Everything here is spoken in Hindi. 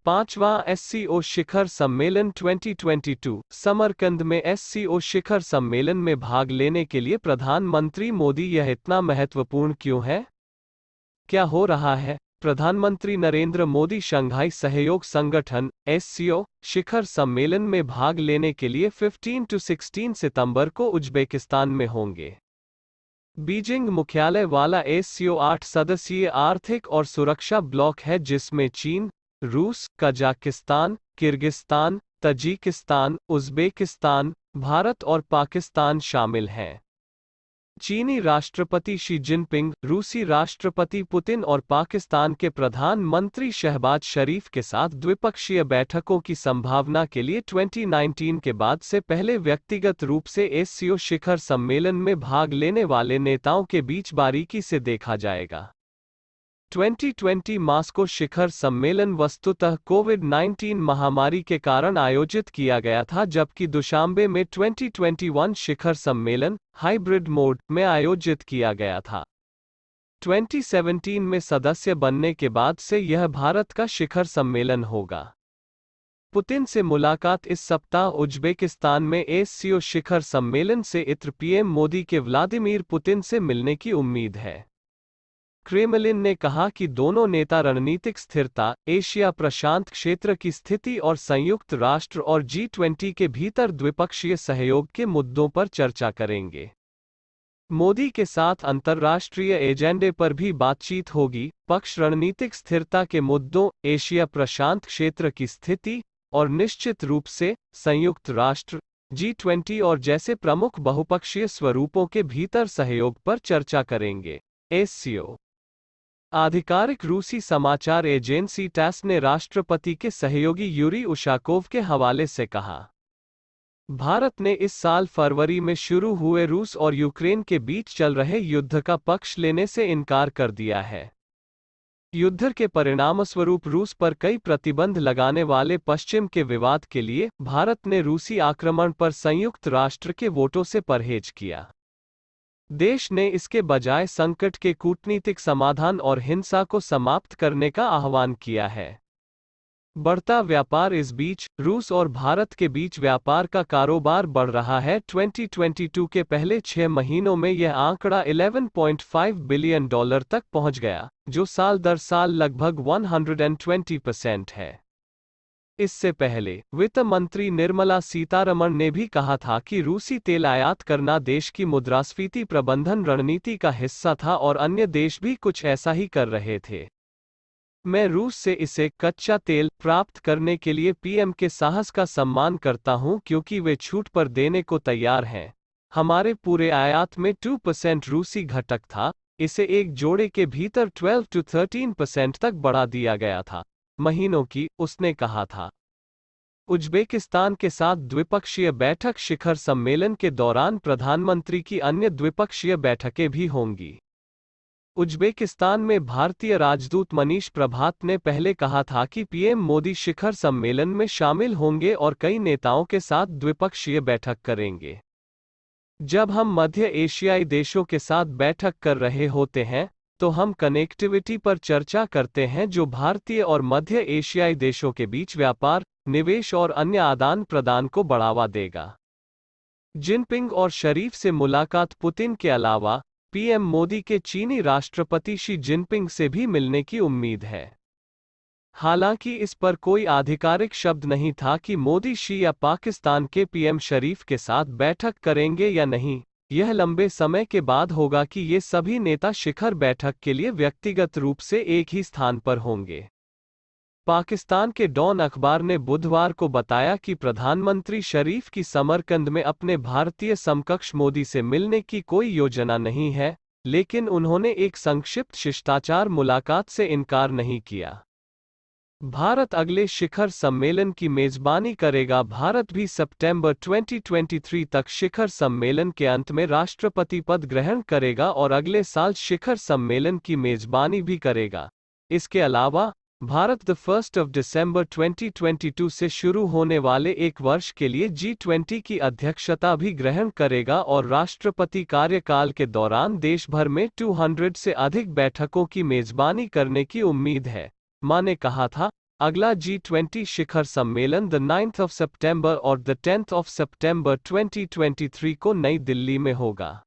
पांचवां एससीओ शिखर सम्मेलन 2022 समरकंद में एससीओ शिखर सम्मेलन में भाग लेने के लिए प्रधानमंत्री मोदी यह इतना महत्वपूर्ण क्यों है? क्या हो रहा है? प्रधानमंत्री नरेंद्र मोदी शंघाई सहयोग संगठन एससीओ शिखर सम्मेलन में भाग लेने के लिए 15 से 16 सितंबर को उज्बेकिस्तान में होंगे। बीजिंग मुख्यालय वाला एससीओ 8 सदस्यीय आर्थिक और सुरक्षा ब्लॉक है जिसमें चीन, रूस, Kazakhstan, Kyrgyzstan, Tajikistan, Uzbekistan, Bharat और पाकिस्तान शामिल हैं। चीनी राष्ट्रपति शी जिनपिंग, रूसी राष्ट्रपति पुतिन और पाकिस्तान के प्रधानमंत्री शहबाज शरीफ के साथ द्विपक्षीय बैठकों की संभावना के लिए 2019 के बाद से पहले व्यक्तिगत रूप से एससीओ शिखर सम्मेलन में भाग लेने वाले नेताओं के बीच बारीकी से देखा जाएगा। 2020 मास्को शिखर सम्मेलन वस्तुतः कोविड-19 महामारी के कारण आयोजित किया गया था, जबकि दुशांबे में 2021 शिखर सम्मेलन हाइब्रिड मोड में आयोजित किया गया था। 2017 में सदस्य बनने के बाद से यह भारत का शिखर सम्मेलन होगा। पुतिन से मुलाकात इस सप्ताह उज्बेकिस्तान में एससीओ शिखर सम्मेलन से इतर पीएम मोदी के व्लादिमीर पुतिन से मिलने की उम्मीद है। क्रेमलिन ने कहा कि दोनों नेता रणनीतिक स्थिरता, एशिया प्रशांत क्षेत्र की स्थिति और संयुक्त राष्ट्र और G20 के भीतर द्विपक्षीय सहयोग के मुद्दों पर चर्चा करेंगे। मोदी के साथ अंतर्राष्ट्रीय एजेंडे पर भी बातचीत होगी। पक्ष रणनीतिक स्थिरता के मुद्दों, एशिया प्रशांत क्षेत्र की स्थिति और निश्चित रूप से संयुक्त राष्ट्र, G20 और जैसे प्रमुख बहुपक्षीय स्वरूपों के भीतर सहयोग पर चर्चा करेंगे। एससीओ आधिकारिक रूसी समाचार एजेंसी टैस ने राष्ट्रपति के सहयोगी यूरी उशाकोव के हवाले से कहा, भारत ने इस साल फरवरी में शुरू हुए रूस और यूक्रेन के बीच चल रहे युद्ध का पक्ष लेने से इनकार कर दिया है। युद्ध के परिणामस्वरूप रूस पर कई प्रतिबंध लगाने वाले पश्चिम के विवाद के लिए भारत ने रूसी आक्रमण पर संयुक्त राष्ट्र के वोटों से परहेज किया। देश ने इसके बजाय संकट के कूटनीतिक समाधान और हिंसा को समाप्त करने का आह्वान किया है। बढ़ता व्यापार इस बीच रूस और भारत के बीच व्यापार का कारोबार बढ़ रहा है। 2022 के पहले 6 महीनों में यह आंकड़ा $11.5 बिलियन तक पहुंच गया, जो साल दर साल लगभग 120% है। इससे पहले वित्त मंत्री निर्मला सीतारमण ने भी कहा था कि रूसी तेल आयात करना देश की मुद्रास्फीति प्रबंधन रणनीति का हिस्सा था और अन्य देश भी कुछ ऐसा ही कर रहे थे। मैं रूस से इसे कच्चा तेल प्राप्त करने के लिए पीएम के साहस का सम्मान करता हूं क्योंकि वे छूट पर देने को तैयार हैं। हमारे पूरे आयात में 2% रूसी घटक था, इसे एक जोड़े के भीतर 12 से 13% तक बढ़ा दिया गया था। महीनों की, उसने कहा था। उज्बेकिस्तान के साथ द्विपक्षीय बैठक शिखर सम्मेलन के दौरान प्रधानमंत्री की अन्य द्विपक्षीय बैठकें भी होंगी। उज्बेकिस्तान में भारतीय राजदूत मनीष प्रभात ने पहले कहा था कि पीएम मोदी शिखर सम्मेलन में शामिल होंगे और कई नेताओं के साथ द्विपक्षीय बैठक करेंगे। जब हम मध्य एशियाई देशों के साथ बैठक कर रहे होते हैं तो हम कनेक्टिविटी पर चर्चा करते हैं जो भारतीय और मध्य एशियाई देशों के बीच व्यापार, निवेश और अन्य आदान प्रदान को बढ़ावा देगा। जिनपिंग और शरीफ से मुलाकात। पुतिन के अलावा पीएम मोदी के चीनी राष्ट्रपति शी जिनपिंग से भी मिलने की उम्मीद है। हालांकि इस पर कोई आधिकारिक शब्द नहीं था कि मोदी शी या पाकिस्तान के पीएम शरीफ के साथ बैठक करेंगे या नहीं। यह लंबे समय के बाद होगा कि ये सभी नेता शिखर बैठक के लिए व्यक्तिगत रूप से एक ही स्थान पर होंगे। पाकिस्तान के डॉन अखबार ने बुधवार को बताया कि प्रधानमंत्री शरीफ की समरकंद में अपने भारतीय समकक्ष मोदी से मिलने की कोई योजना नहीं है, लेकिन उन्होंने एक संक्षिप्त शिष्टाचार मुलाकात से इनकार नहीं किया। भारत अगले शिखर सम्मेलन की मेजबानी करेगा। भारत भी सितंबर 2023 तक शिखर सम्मेलन के अंत में राष्ट्रपति पद ग्रहण करेगा और अगले साल शिखर सम्मेलन की मेजबानी भी करेगा। इसके अलावा भारत 1 दिसंबर 2022 से शुरू होने वाले एक वर्ष के लिए G20 की अध्यक्षता भी ग्रहण करेगा और राष्ट्रपति कार्यकाल के दौरान देश भर में 200 से अधिक बैठकों की मेजबानी करने की उम्मीद है। मां ने कहा था, अगला G20 शिखर सम्मेलन द 9th of September और द 10th of September 2023 को नई दिल्ली में होगा।